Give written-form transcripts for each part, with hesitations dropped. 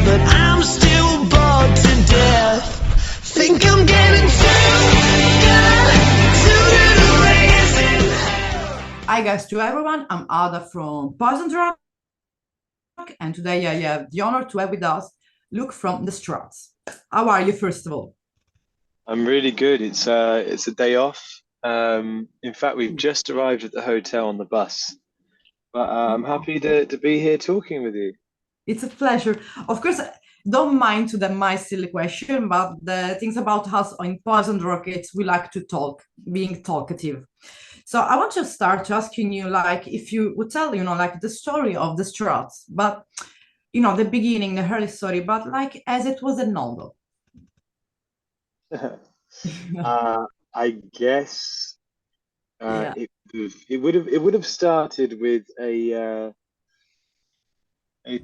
but I'm still bored to death. Think I'm getting too good, too little racing. Hi guys to everyone, I'm Ada from Poison Rock, and today I have the honor to have with us Luke from the Struts. How are you, first of all? I'm really good. It's a day off. In fact, we've just arrived at the hotel on the bus, but I'm happy to be here talking with you. It's a pleasure. Of course, don't mind to the my silly question, but the things about us in Poison Rockets, we like to talk, being talkative. So I want to start asking you, like, if you would tell, like the story of the Struts, but the beginning, the early story, but like as it was a novel. Uh, I guess Yeah. it would have started with a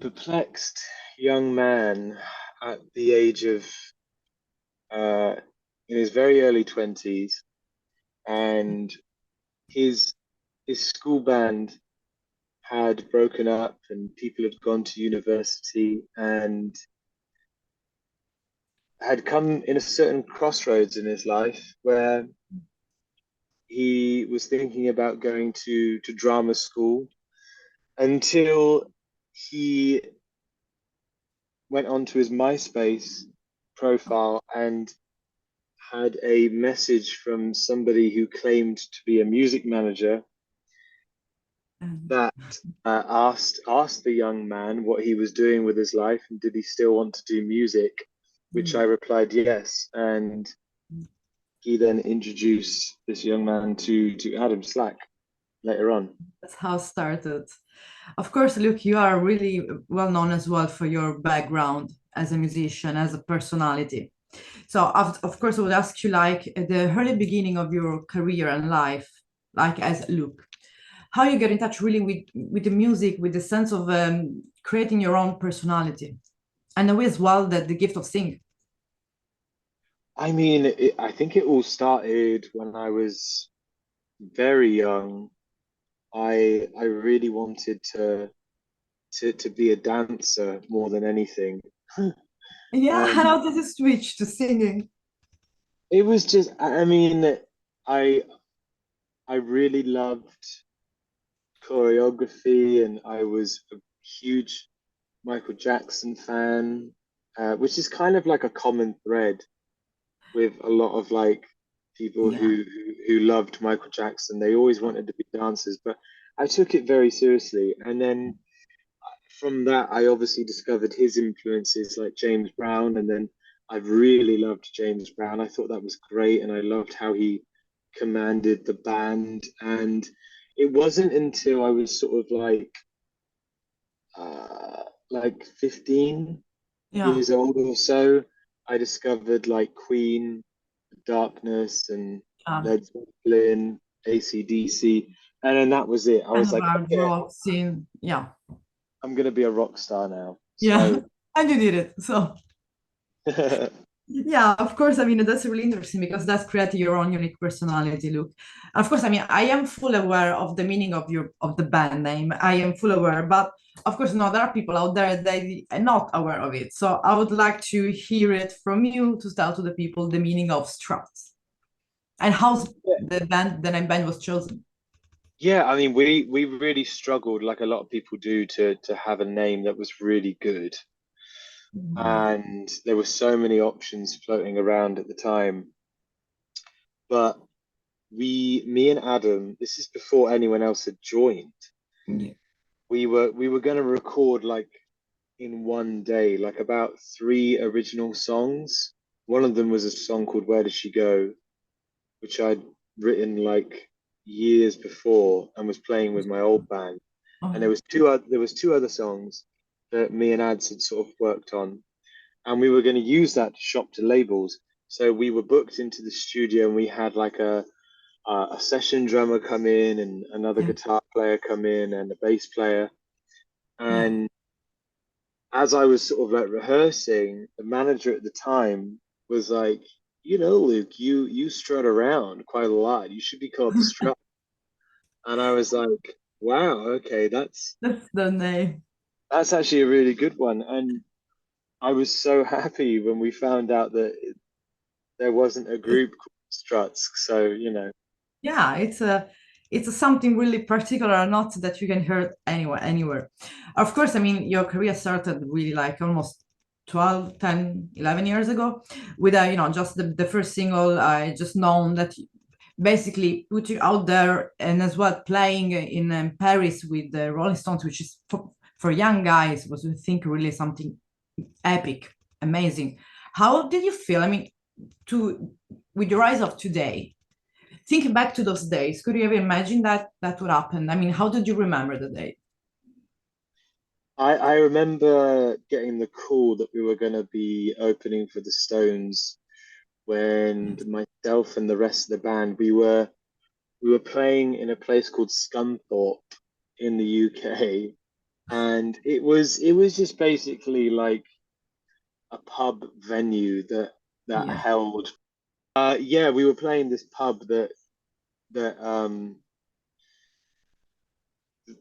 perplexed young man at the age of uh, in his very early 20s, and his his school band had broken up and people had gone to university and had come in a certain crossroads in his life where he was thinking about going to drama school until he went onto his MySpace profile and had a message from somebody who claimed to be a music manager Um, that asked the young man what he was doing with his life and did he still want to do music, which I replied yes, and he then introduced this young man to Adam Slack later on. That's how it started. Of course, Luke, you are really well known as well for your background as a musician, as a personality. So, of course, I would ask you, like, at the early beginning of your career and life, like as Luke, how you get in touch really with the music, with the sense of creating your own personality, and as well that the gift of singing. I mean, I think it all started when I was very young. I really wanted to be a dancer more than anything. Yeah, And how did you switch to singing? it was just, I mean, I I really loved choreography, and I was a huge Michael Jackson fan, which is kind of like a common thread with a lot of like people Yeah. who loved Michael Jackson. They always wanted to be dancers, but I took it very seriously. And then from that, I obviously discovered his influences like James Brown, and then I really loved James Brown. I thought that was great, and I loved how he commanded the band. And it wasn't until I was sort of like 15 Yeah. years old or so, I discovered like Queen, Darkness, and Yeah. Led Zeppelin, AC/DC, and then that was it. I And was like, about okay, rock scene. Yeah. I'm gonna be a rock star now. Yeah. So And you did it. So yeah, of course. I mean, that's really interesting because that's creating your own unique personality, Luke. Of course, I mean, I am full aware of the meaning of the band name. I am full aware, but of course, no, there are people out there that are not aware of it. So I would like to hear it from you to tell to the people the meaning of Struts and how the name band was chosen. yeah, I mean, we really struggled, like a lot of people do, to have a name that was really good. Mhm. And there were so many options floating around at the time. But me and Adam, this is before anyone else had joined. Yeah. We were going to record like in one day, like about three original songs. One of them was a song called Where Did She Go, which I'd written like years before and was playing with my old band. And Oh, there was two other songs that me and Ads had sort of worked on, and we were going to use that to shop to labels. So we were booked into the studio, and we had like a session drummer come in, and another yeah, guitar player come in, and a bass player. yeah. And as I was sort of like rehearsing, the manager at the time was like, Luke, you strut around quite a lot. You should be called the strut. And I was like, wow, okay, that's That's the name. that's actually a really good one. And I was so happy when we found out that there wasn't a group called Struts. So, Yeah, it's a something really particular, not that you can hear anywhere. Of course, I mean, your career started really like almost 12, 10, 11 years ago with just the first single. I just known that basically put you out there, and as well playing in Paris with the Rolling Stones, which is for young guys was, I think, really something epic, amazing. How did you feel? I mean, to with your eyes of today, thinking back to those days, could you ever imagine that that would happen? I mean, how did you remember the day? I remember getting the call that we were going to be opening for the Stones when myself and the rest of the band we were playing in a place called Scunthorpe in the UK, and it was just basically like a pub venue that Yeah, held. Yeah, we were playing this pub that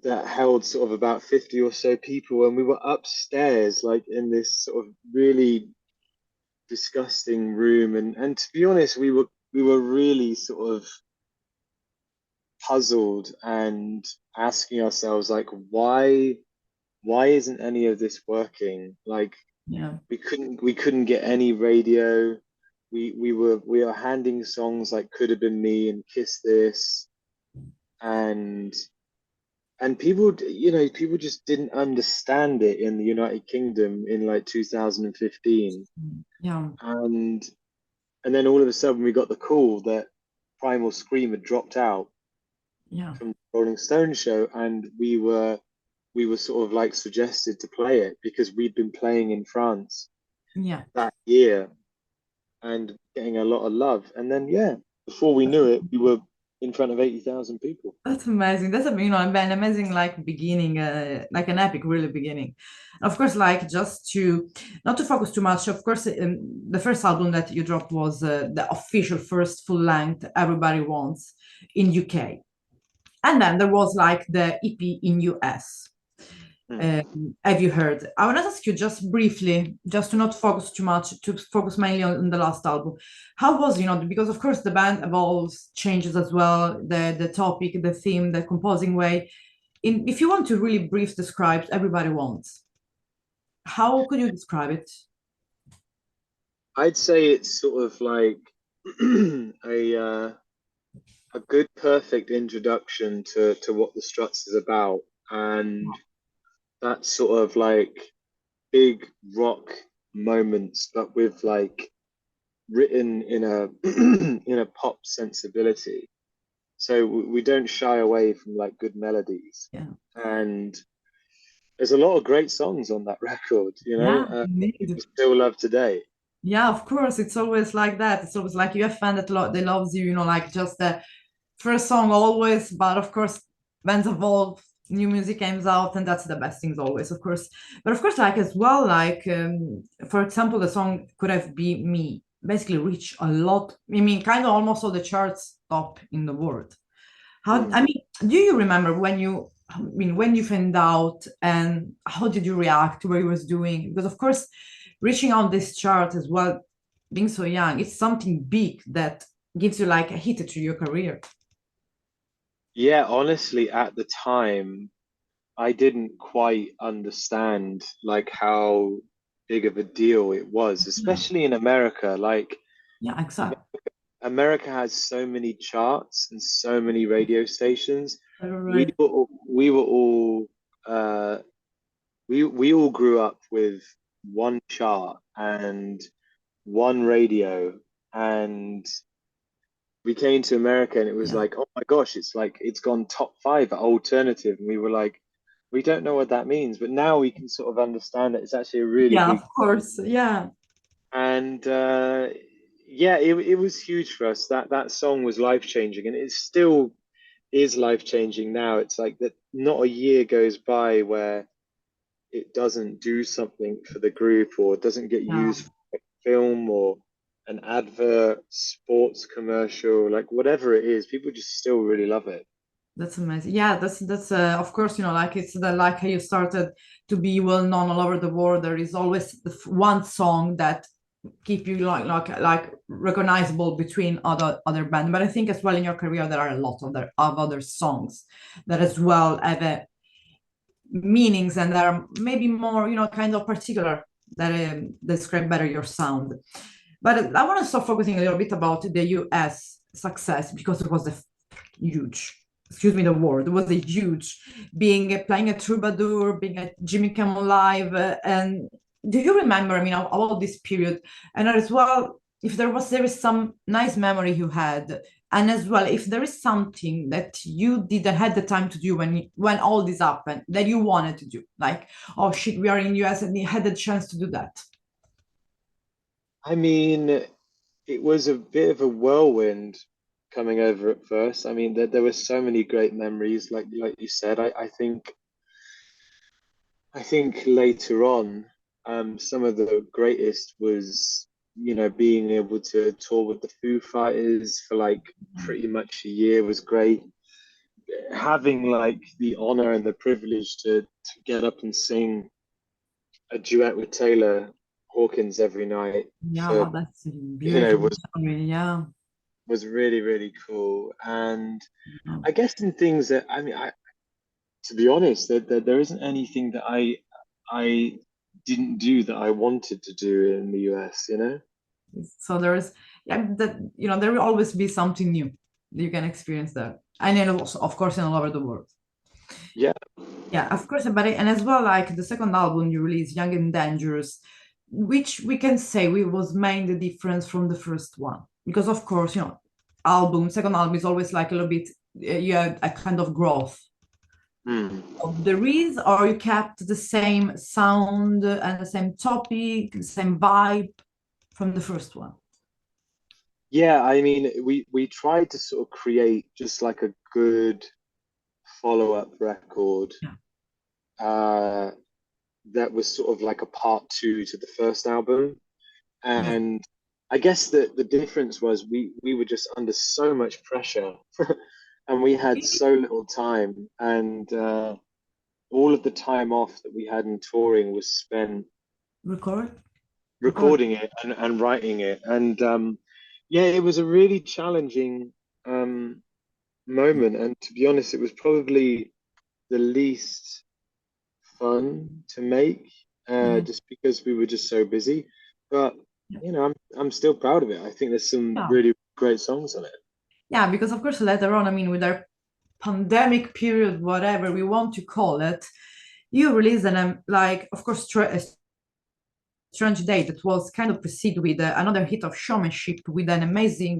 that held sort of about 50 or so people, and we were upstairs like in this sort of really disgusting room, and to be honest, we were really sort of puzzled and asking ourselves like why isn't any of this working? Like yeah, we couldn't get any radio. We were handing songs like Could Have Been Me and Kiss This, and people just didn't understand it in the United Kingdom in like 2015. yeah, And and then all of a sudden we got the call that Primal Scream had dropped out yeah, from the Rolling Stone show, and we were sort of like suggested to play it because we'd been playing in France yeah. that year and getting a lot of love. And then yeah, before we knew it, we were in front of 80,000 people. That's amazing. That's an amazing like beginning, like an epic really beginning. Of course, like just to not to focus too much. Of course, the first album that you dropped was the official first full length Everybody Wants in UK, and then there was like the EP in US. Hmm. Have you heard? I want to ask you just briefly, just to not focus too much, to focus mainly on the last album. How was, because of course the band evolves, changes as well, the topic, the theme, the composing way. If you want to really brief describe, everybody wants. How could you describe it? I'd say it's sort of like a good, perfect introduction to what the Struts is about, and that sort of like big rock moments, but with like written in a in a pop sensibility. So we don't shy away from like good melodies, Yeah, and there's a lot of great songs on that record. yeah, We indeed. still love today. Yeah, of course. It's always like that. It's always like you have fan that they loves you, like just the first song always, but of course, bands evolve, new music comes out, and that's the best things always, of course. But of course, like as well, like for example, the song Could Have Been Me basically reach a lot. I mean, kind of almost all the charts top in the world. How, Hmm. I mean, do you remember when you found out, and how did you react to what he was doing? Because of course, reaching out this chart as well, being so young, it's something big that gives you like a hit to your career. Yeah, honestly, at the time, I didn't quite understand like how big of a deal it was, Yeah, especially in America. Like yeah, exactly. America has so many charts and so many radio stations. You're We right. were all, we were all we all grew up with one chart and one radio, and we came to America and it was Yeah, like, oh my gosh, it's like it's gone top five at alternative, and we were like, we don't know what that means, but now we can sort of understand that it's actually a really yeah, big. of course. Yeah, And yeah, it was huge for us. That song was life changing, and it still is life changing now. It's like that not a year goes by where it doesn't do something for the group or doesn't get yeah. used for a film or an advert, sports commercial, like whatever it is, people just still really love it. That's amazing. Yeah, that's of course, like it's the like how you started to be well known all over the world. There is always one song that keep you like recognizable between other bands. But I think as well in your career there are a lot of other songs that as well have meanings and that are maybe more kind of particular that describe better your sound. But I want to start focusing a little bit about the US success because it was a huge, excuse me the word, it was a huge, playing a troubadour, being at Jimmy Kimmel Live, and do you remember, I mean, about this period, and as well, if there is some nice memory you had, and as well, if there is something that you didn't had the time to do when all this happened that you wanted to do, like, oh shit, we are in US and you had the chance to do that. I mean, it was a bit of a whirlwind coming over at first. I mean, there were so many great memories, like you said. I think later on, some of the greatest was, being able to tour with the Foo Fighters for like pretty much a year was great. Having like the honor and the privilege to get up and sing a duet with Taylor Hawkins every night Yeah, for, that's a you know, beautiful was memory. Yeah. was really, really cool. And Yeah. I guess in things that, I mean, to be honest, that there isn't anything that I didn't do that I wanted to do in the US. So there is, yeah, that there will always be something new that you can experience there, and then also, of course, in all over the world. Yeah. Yeah, of course, but and as well, like the second album you released, Young and Dangerous, which we can say we was made the difference from the first one, because of course, second album is always like a little bit, you have a kind of growth Hmm. of the reeds, or you kept the same sound and the same topic, the same vibe from the first one. Yeah, I mean, we tried to sort of create just like a good follow-up record Yeah. uh that was sort of like a part two to the first album. Yes. And I guess the difference was we were just under so much pressure and we had so little time. And all of the time off that we had in touring was spent Record? Record. recording it and writing it. And yeah, it was a really challenging um, moment. And to be honest, it was probably the least fun to make, Yeah. just because we were just so busy. But Yeah. I'm still proud of it. I think there's some Yeah. really great songs on it. Yeah, because of course later on, I mean, with our pandemic period, whatever we want to call it, you released an like, of course, a Strange Day that was kind of preceded with another hit of showmanship with an amazing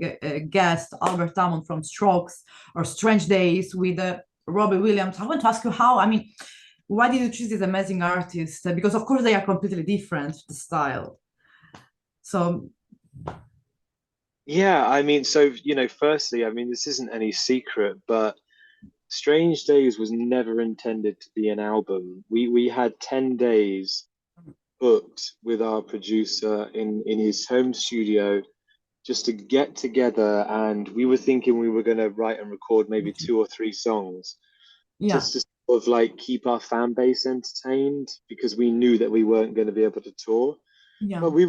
guest, Albert Hammond from Strokes, or Strange Days with Robbie Williams. I want to ask you how, I mean, why did you choose these amazing artists? Because of course they are completely different, the style. So Yeah, I mean, so firstly, I mean, this isn't any secret, but Strange Days was never intended to be an album. We had 10 days booked with our producer in his home studio just to get together, and we were thinking we were going to write and record maybe two or three songs yeah, just to sort of like keep our fan base entertained because we knew that we weren't going to be able to tour. yeah, But we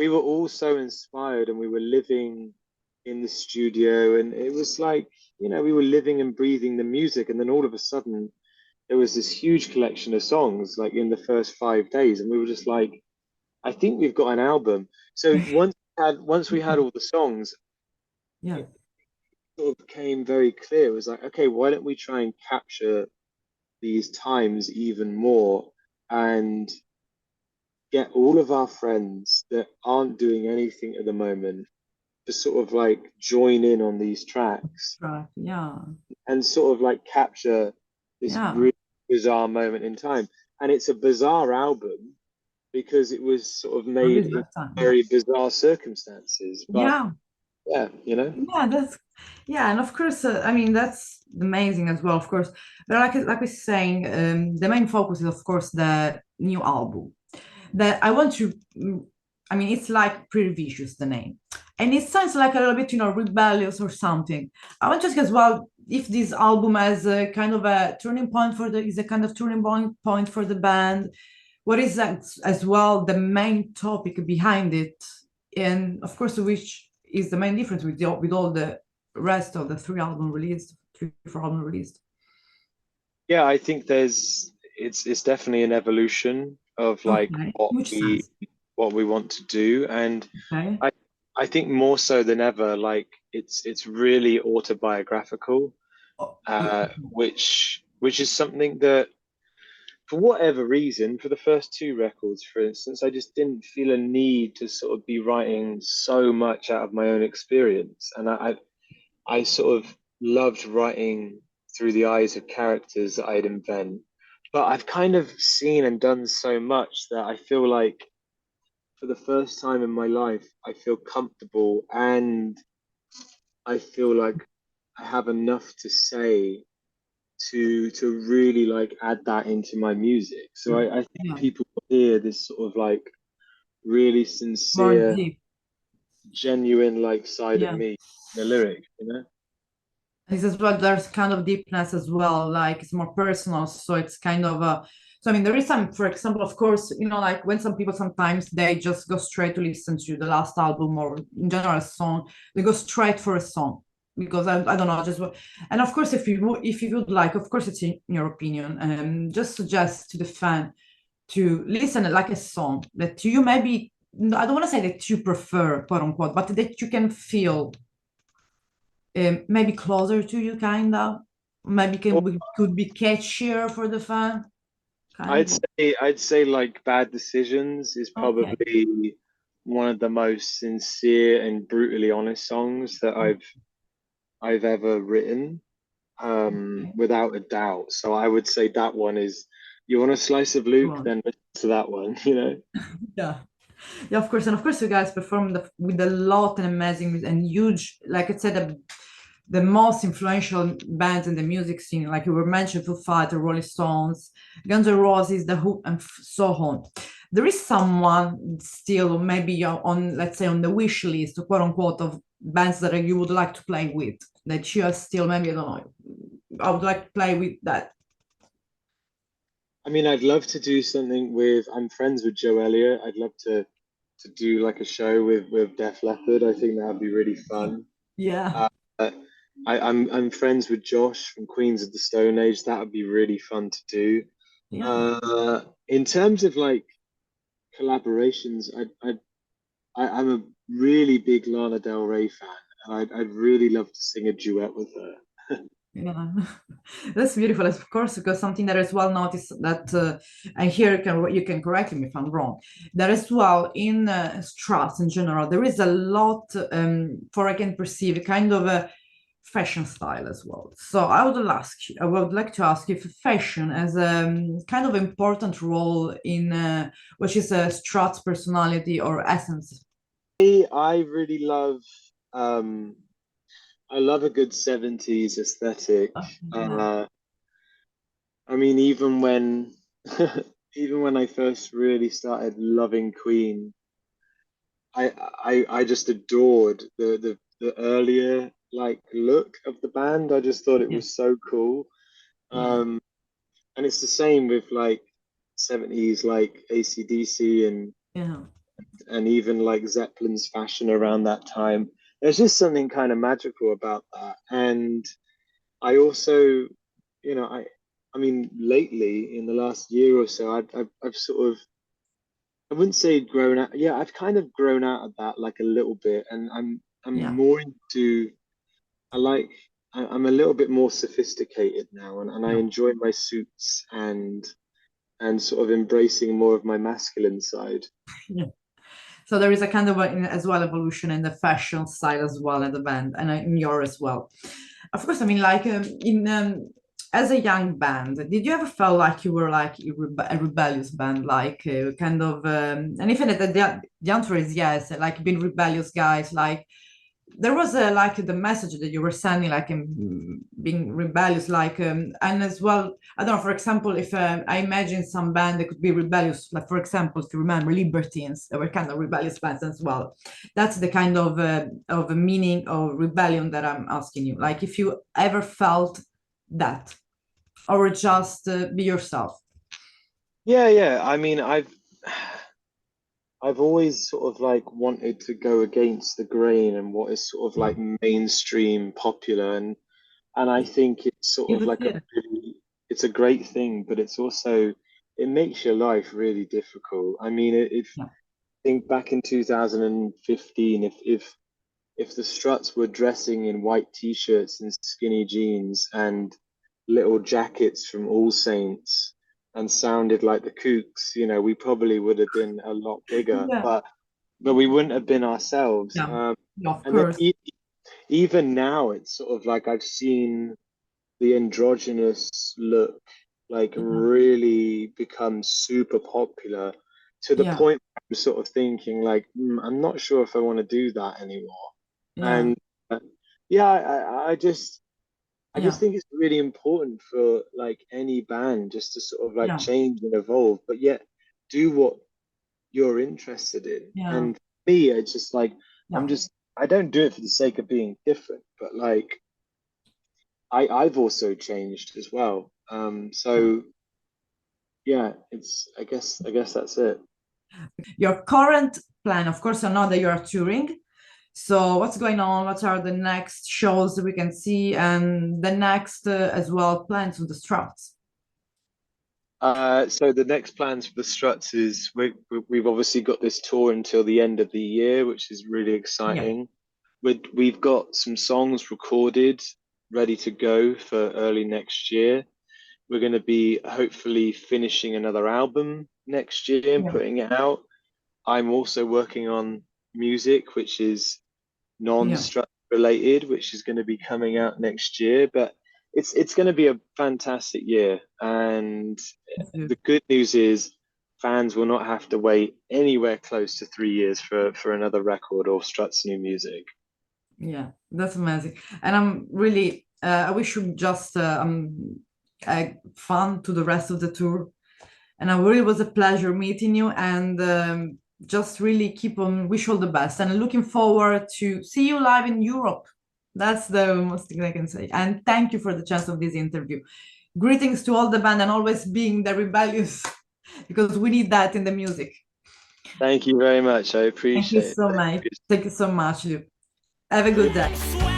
were all so inspired and we were living in the studio, and it was like, we were living and breathing the music. And then all of a sudden there was this huge collection of songs like in the first 5 days, and we were just like, I think we've got an album. So once we had all the songs, yeah, it sort of became very clear. It was like, okay, why don't we try and capture these times even more and get all of our friends that aren't doing anything at the moment to sort of like join in on these tracks right, yeah, and sort of like capture this yeah, really bizarre moment in time. And it's a bizarre album because it was sort of for made this in time, yeah, very bizarre circumstances. But yeah. yeah. Yeah, yeah, and of course, I mean that's amazing as well, of course. But like we're saying, the main focus is of course the new album. That I want to, I mean, it's like Pretty Vicious, the name, and it sounds like a little bit, rebellious or something. I want to ask as well, if this album has a kind of a turning point is a kind of turning point for the band. What is as well the main topic behind it, and of course, which is the main difference with all the rest of the three four album released. Yeah, I think it's definitely an evolution of like Okay, which sense? what we want to do, and Okay. I I think more so than ever, like it's really autobiographical, Oh, which is something that for whatever reason, for the first two records, for instance, I just didn't feel a need to sort of be writing so much out of my own experience, and I sort of loved writing through the eyes of characters that I'd invent. But I've kind of seen and done so much that I feel like for the first time in my life, I feel comfortable and I feel like I have enough to say to really like add that into my music. So I think yeah, people hear this sort of like really more sincere, deep. genuine like side of Yeah. me in the lyric, you know? It's as well, there's kind of deepness as well, like it's more personal. So it's kind of so I mean, there is some, for example, of course, like when some people sometimes they just go straight to listen to the last album or in general a song, they go straight for a song because I don't know, and of course, if you would like, of course, it's in your opinion, just suggest to the fan to listen like a song that you maybe, I don't want to say that you prefer, quote unquote, but that you can feel maybe closer to you, kind of. Maybe could be catchier for the fan, kind of. I'd say like Bad Decisions is Okay. probably one of the most sincere and brutally honest songs that I've ever written, Okay. without a doubt. So I would say that one is, you want a slice of Go Luke, on. then listen to that one, you know? Yeah. Yeah, of course. And of course, you guys performed with a lot and amazing and huge, like I said, the most influential bands in the music scene, like you were mentioned, Foo Fighters, Rolling Stones, Guns N' Roses, The Who, and so on. There is someone still maybe on, let's say, on the wish list, quote unquote, of bands that you would like to play with, that you are still maybe, I don't know, I would like to play with that. I mean, I'd love to do something with, I'm friends with Joe Elliott. I'd love to do like a show with Def Leppard. I think that would be really fun. Yeah, Uh, I'm friends with Josh from Queens of the Stone Age. That would be really fun to do. yeah. In terms of like collaborations, I'm a really big Lana Del Rey fan, and I'd really love to sing a duet with her. Yeah, that's beautiful, of course, because something that is well noticed that and here you can correct me if I'm wrong. That as well in Struts in general, there is a lot for I can perceive a kind of a fashion style as well. So I would like to ask if fashion has a kind of important role in which is a Struts personality or essence. I really love um I love a good 70s aesthetic. Yeah, Uh, I mean, even when even when I first really started loving Queen, I just adored the earlier like look of the band. I just thought it yeah, was so cool. yeah, Um, and it's the same with like 70s like AC/DC yeah, and even like Zeppelin's fashion around that time. There's just something kind of magical about that. And I also, I mean, lately in the last year or so, I've sort of, I wouldn't say grown out. Yeah, I've kind of grown out of that like a little bit, and I'm yeah, more into. I like. I'm a little bit more sophisticated now, and I yeah. enjoy my suits and sort of embracing more of my masculine side. Yeah. So there is a kind of as well evolution in the fashion style as well in the band and in your as well. Of course, I mean like in as a young band, did you ever feel like you were like a rebellious band, like kind of and even the answer is yes, like being rebellious guys, like there was like the message that you were sending, like being rebellious, like and as well, I don't know, for example, if I imagine some band that could be rebellious, like for example, if you remember Libertines, they were kind of rebellious bands as well. That's the kind of a meaning of rebellion that I'm asking you, like if you ever felt that, or just be yourself. Yeah. I mean, I've always sort of like wanted to go against the grain and what is sort of like mainstream popular, and I think it's sort of like it's a great thing, but it's also it makes your life really difficult. I mean, if Yeah, think back in 2015, if the Struts were dressing in white t-shirts and skinny jeans and little jackets from All Saints and sounded like the Kooks, we probably would have been a lot bigger, yeah, but we wouldn't have been ourselves. yeah, yeah, of And then course. even now, it's sort of like I've seen the androgynous look like Yeah, really become super popular to the yeah, point where I'm sort of thinking like, I'm not sure if I want to do that anymore. yeah, And yeah, I just yeah, think it's really important for like any band just to sort of like yeah, change and evolve, but yet do what you're interested in. yeah, And for me, it's just like yeah. I don't do it for the sake of being different, but like I've also changed as well. Yeah. So yeah, it's I guess that's it. Your current plan, of course, I know that you are touring. So what's going on? What are the next shows that we can see, and the next as well plans with the Struts? So the next plans for the Struts is we've obviously got this tour until the end of the year, which is really Yeah, exciting. We've got some songs recorded, ready to go for early next year. We're going to be hopefully finishing another album next year and yeah, putting it out. I'm also working on music, which is yeah. non-Strut related, which is going to be coming out next year. But it's going to be a fantastic year, and That's good. the good news is fans will not have to wait anywhere close to 3 years for another record or Strut's new music. Yeah, that's amazing. And I'm really, I wish you just fun to the rest of the tour. And it really was a pleasure meeting you, and just really keep on, wish you all the best. And looking forward to see you live in Europe. That's the most thing I can say. And thank you for the chance of this interview. Greetings to all the band, and always being the rebellious, because we need that in the music. Thank you very much. I Thank you appreciate so it. much. Thank you so much, Luke. Have a good day.